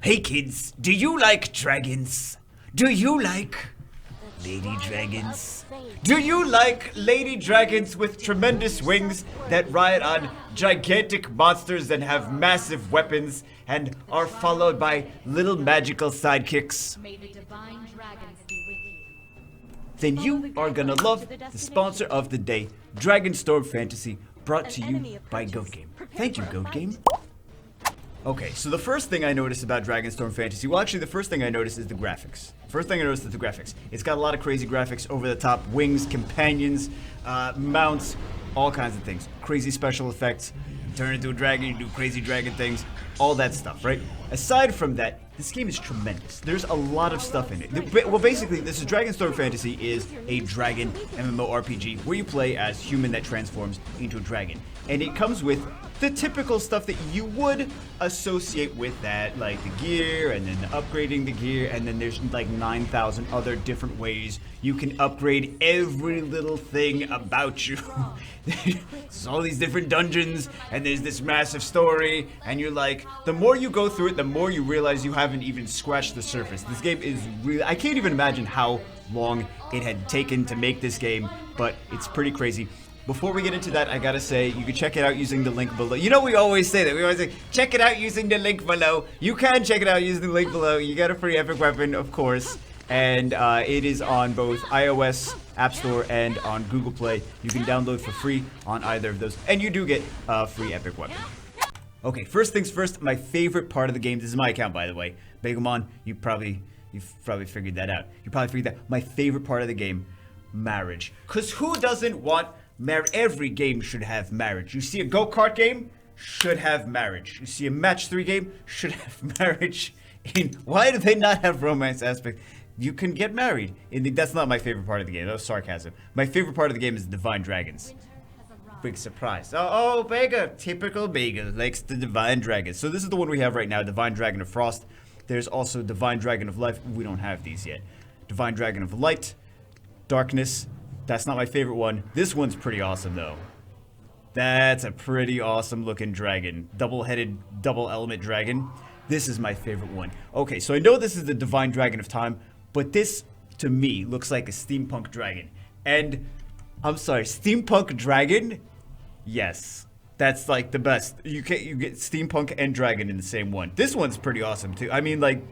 Hey kids, do you like dragons? Do you like lady dragons? Do you like lady dragons with tremendous wings that ride on gigantic monsters and have massive weapons and are followed by little magical sidekicks? May the divine dragons be with you. Then you are gonna love the sponsor of the day, Dragonstorm Fantasy, brought to you by Goat Game. Thank you, Goat Game. Okay, so the first thing I noticed about Dragonstorm Fantasy, well actually the first thing I noticed is the graphics. First thing I noticed is the graphics. It's got a lot of crazy graphics, over the top wings, companions, mounts, all kinds of things. Crazy special effects. You turn into a dragon, you do crazy dragon things, all that stuff, right? Aside from that, this game is tremendous. There's a lot of stuff in it. Well, basically, this is Dragonstorm Fantasy is a dragon MMORPG where you play as human that transforms into a dragon. And it comes with the typical stuff that you would associate with that, like the gear, and then upgrading the gear, and then there's like 9,000 other different ways you can upgrade every little thing about you. There's all these different dungeons, and there's this massive story, and you're like, the more you go through it, the more you realize you haven't even scratched the surface. This game is really, I can't even imagine how long it had taken to make this game, but it's pretty crazy. Before we get into that, I gotta say, you can check it out using the link below. You know we always say that. We always say, check it out using the link below. You can check it out using the link below. You get a free epic weapon, of course. And it is on both iOS, App Store, and on Google Play. You can download for free on either of those. And you do get a free epic weapon. Okay, first things first, my favorite part of the game. This is my account, by the way. Bagomon, you've probably figured that out. You probably figured that. My favorite part of the game, marriage. Because who doesn't want marriage? Every game should have marriage. You see a go-kart game, should have marriage. You see a match 3 game, should have marriage. Why do they not have romance aspect? You can get married. That's not my favorite part of the game. That was sarcasm. My favorite part of the game is the Divine Dragons. Big surprise. Oh, Bega. Typical Bega likes the Divine Dragons. So this is the one we have right now, Divine Dragon of Frost. There's also Divine Dragon of Life. We don't have these yet. Divine Dragon of Light, Darkness. That's not my favorite one. This one's pretty awesome, though. That's a pretty awesome looking dragon. Double-headed, double-element dragon. This is my favorite one. Okay, so I know this is the Divine Dragon of Time, but this, to me, looks like a steampunk dragon. And, I'm sorry, steampunk dragon? Yes. That's, like, the best. You get steampunk and dragon in the same one. This one's pretty awesome, too. I mean, like,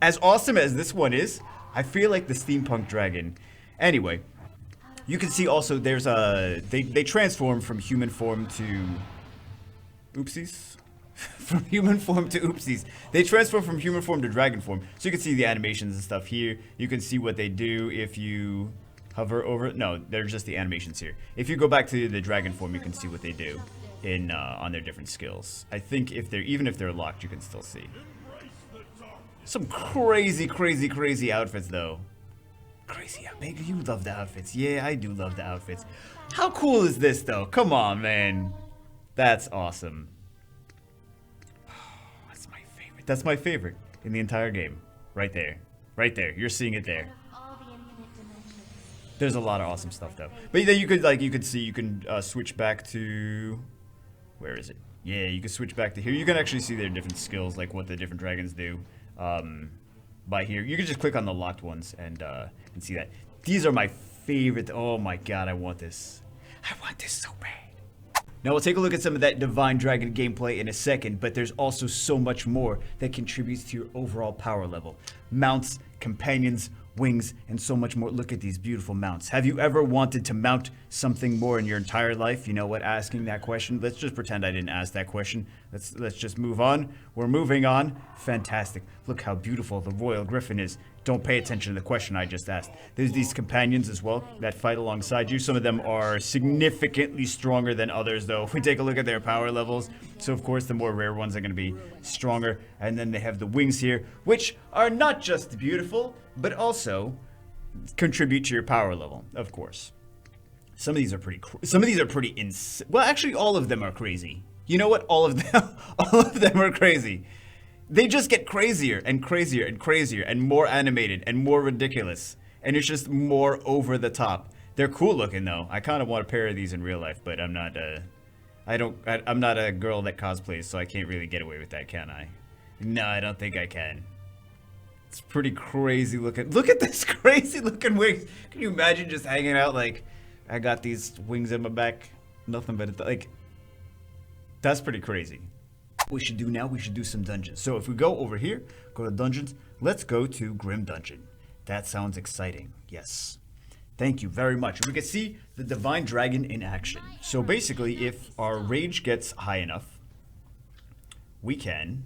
as awesome as this one is, I feel like the steampunk dragon. Anyway. You can see also there's a they transform from human form to oopsies. From human form to oopsies. They transform from human form to dragon form. So you can see the animations and stuff here. You can see what they do if you hover over it. No, they're just the animations here. If you go back to the dragon form, you can see what they do in on their different skills. I think even if they're locked, you can still see. Some crazy outfits though. Crazy, maybe you love the outfits. Yeah, I do love the outfits. How cool is this, though? Come on, man. That's awesome. That's my favorite. That's my favorite in the entire game. Right there. Right there. You're seeing it there. There's a lot of awesome stuff, though. But then you can switch back to... Where is it? Yeah, you can switch back to here. You can actually see their different skills, like what the different dragons do. By here, you can just click on the locked ones and see that. These are my favorite. Oh my god, I want this. I want this so bad. Now we'll take a look at some of that Divine Dragon gameplay in a second, but there's also so much more that contributes to your overall power level. Mounts, companions, wings, and so much more. Look at these beautiful mounts. Have you ever wanted to mount something more in your entire life? You know what, asking that question. Let's just pretend I didn't ask that question. Let's just move on. We're moving on. Fantastic. Look how beautiful the Royal Griffin is. Don't pay attention to the question I just asked. There's these companions as well that fight alongside you. Some of them are significantly stronger than others, though. If we take a look at their power levels, so of course the more rare ones are going to be stronger. And then they have the wings here, which are not just beautiful, but also contribute to your power level, of course. Some of these are pretty well, actually all of them are crazy. You know what? All of them are crazy. They just get crazier and crazier and crazier and more animated and more ridiculous. And it's just more over the top. They're cool looking though. I kind of want a pair of these in real life, but I'm not I'm not a girl that cosplays, so I can't really get away with that, can I? No, I don't think I can. It's pretty crazy looking. Look at this crazy looking wings. Can you imagine just hanging out like, I got these wings in my back. Nothing but like, that's pretty crazy. What we should do now, we should do some dungeons. So if we go over here, go to dungeons, let's go to Grim Dungeon. That sounds exciting. Yes. Thank you very much. We can see the Divine Dragon in action. So basically, if our rage gets high enough, we can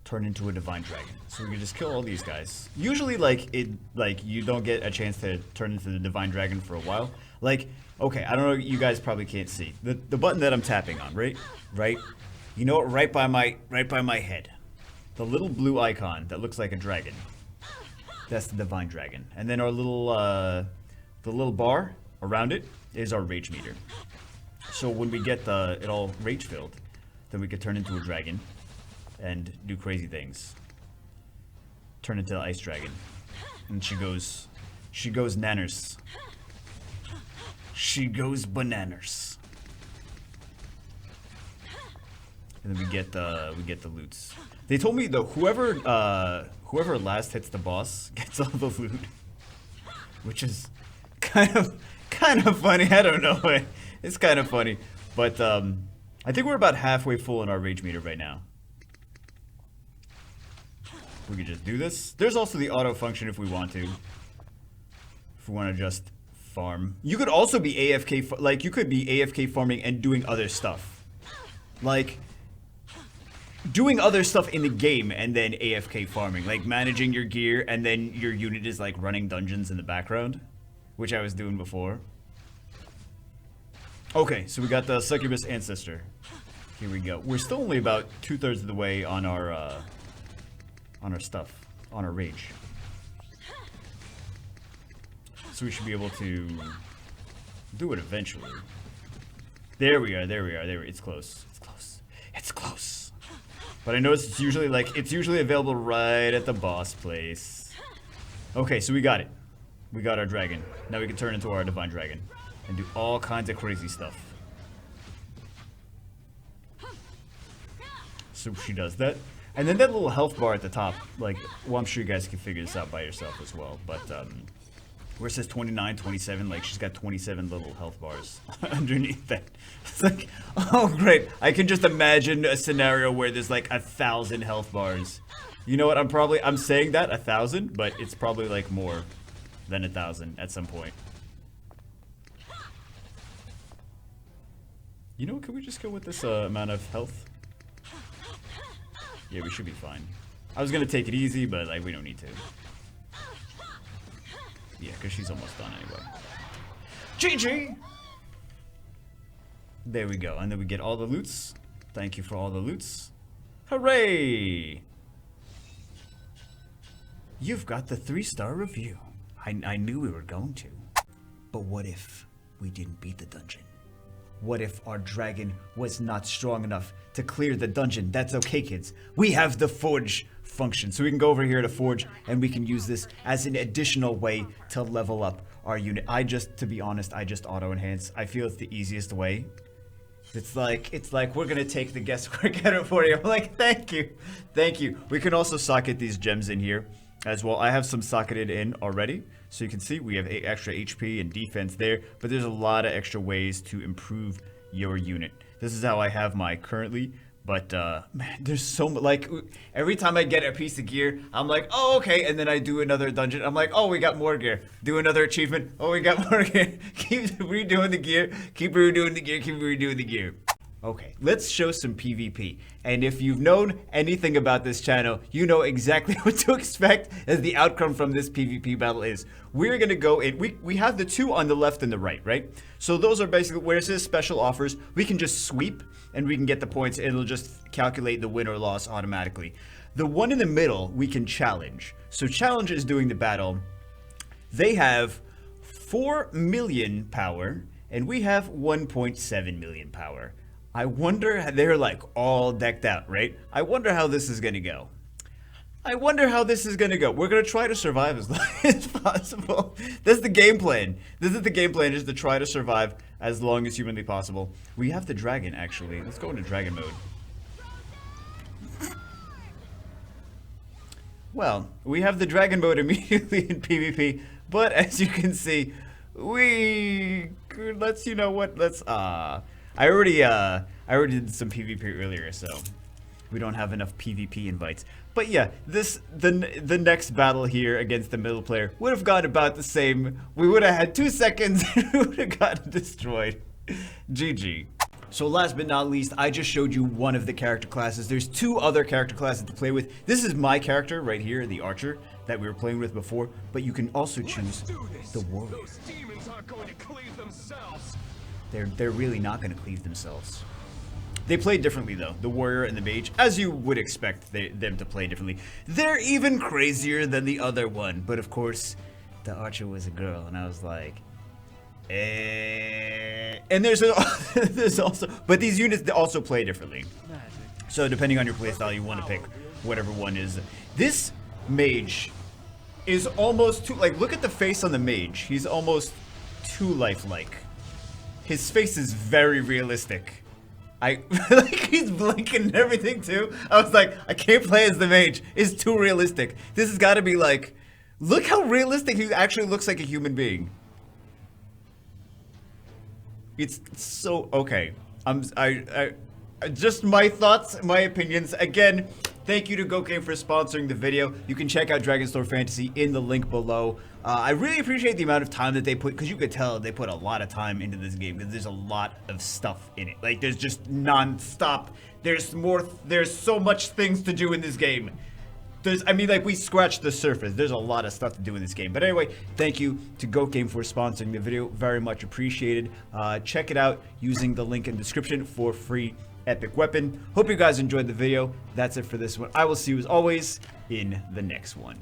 turn into a Divine Dragon. So we can just kill all these guys. Usually, like you don't get a chance to turn into the Divine Dragon for a while. Like, okay, I don't know, you guys probably can't see the button that I'm tapping on, right? You know what? Right by my head, the little blue icon that looks like a dragon. That's the Divine Dragon. And then our little, the little bar around it is our rage meter. So when we get it all rage filled, then we could turn into a dragon and do crazy things. Turn into the ice dragon. And she goes nanners. She goes bananas. And then we get the loots. They told me though, whoever last hits the boss gets all the loot, which is kind of funny. I don't know, it's kind of funny, but I think we're about halfway full in our rage meter right now. We could just do this. There's also the auto function if we want to. If we want to just farm, you could also be AFK. Like you could be AFK farming and doing other stuff, like doing other stuff in the game and then AFK farming, like managing your gear and then your unit is like running dungeons in the background, which I was doing before. Okay, so we got the Succubus Ancestor. Here we go. We're still only about 2/3 of the way on our stuff, on our rage. So we should be able to do it eventually. There we are, it's close. It's close. But I noticed it's usually available right at the boss place. Okay, so we got it. We got our dragon. Now we can turn into our Divine Dragon and do all kinds of crazy stuff. So she does that. And then that little health bar at the top, like, well, I'm sure you guys can figure this out by yourself as well, but where it says 29, 27, like she's got 27 little health bars underneath that. It's like, oh great, I can just imagine a scenario where there's like 1,000 health bars. You know what, I'm saying that 1,000, but it's probably like more than 1,000 at some point. You know, can we just go with this amount of health? Yeah, we should be fine. I was gonna take it easy, but like we don't need to. Yeah, because she's almost done anyway. GG! There we go, and then we get all the loots. Thank you for all the loots. Hooray! You've got the 3-star review. I knew we were going to. But what if we didn't beat the dungeon? What if our dragon was not strong enough to clear the dungeon? That's okay, kids. We have the forge function. So we can go over here to forge and we can use this as an additional way to level up our unit. To be honest, I just auto enhance. I feel it's the easiest way. It's like we're gonna take the guesswork out of it for you. I'm like, thank you. We can also socket these gems in here as well. I have some socketed in already. So you can see we have extra HP and defense there, but there's a lot of extra ways to improve your unit. This is how I have my currently, but man, there's so much. Like every time I get a piece of gear, I'm like, oh okay, and then I do another dungeon. I'm like, oh, we got more gear. Do another achievement. Oh, we got more gear. Keep redoing the gear. Keep redoing the gear. Okay, let's show some PvP. And if you've known anything about this channel, you know exactly what to expect as the outcome from this PvP battle is. We're gonna go in, we have the two on the left and the right? So those are basically, where it says special offers, we can just sweep and we can get the points. It'll just calculate the win or loss automatically. The one in the middle, we can challenge. So challenge is doing the battle. They have 4 million power and we have 1.7 million power. I wonder, they're like all decked out, right? I wonder how this is gonna go. We're gonna try to survive as long as possible. That's the game plan. This is the game plan, is to try to survive as long as humanly possible. We have the dragon, actually. Let's go into dragon mode. Well, we have the dragon mode immediately in PvP, but as you can see, let's, you know what, let's, I already did some PvP earlier, so we don't have enough PvP invites. But yeah, the next battle here against the middle player would have gone about the same. We would have had 2 seconds and we would have gotten destroyed. GG. So last but not least, I just showed you one of the character classes. There's 2 other character classes to play with. This is my character right here, the archer, that we were playing with before, but you can also choose the warrior. Those demons aren't going to cleave themselves. They're really not going to cleave themselves. They play differently though, the warrior and the mage, as you would expect them to play differently. They're even crazier than the other one, but of course, the archer was a girl, and I was like, and there's also, but these units also play differently. So depending on your playstyle, you want to pick whatever one is. This mage is almost too, like, look at the face on the mage. He's almost too lifelike. His face is very realistic. Like, he's blinking and everything too. I was like, I can't play as the mage. It's too realistic. This has got to be like, look how realistic he actually looks like a human being. It's so okay. Just my thoughts, my opinions. Again, thank you to GoGame for sponsoring the video. You can check out Dragon's Fantasy in the link below. I really appreciate the amount of time that they put, because you could tell they put a lot of time into this game, because there's a lot of stuff in it. Like, there's just non-stop. There's so much things to do in this game. I mean, like, we scratched the surface. There's a lot of stuff to do in this game. But anyway, thank you to GoGame for sponsoring the video. Very much appreciated. Check it out using the link in the description for free epic weapon. Hope you guys enjoyed the video. That's it for this one. I will see you as always in the next one.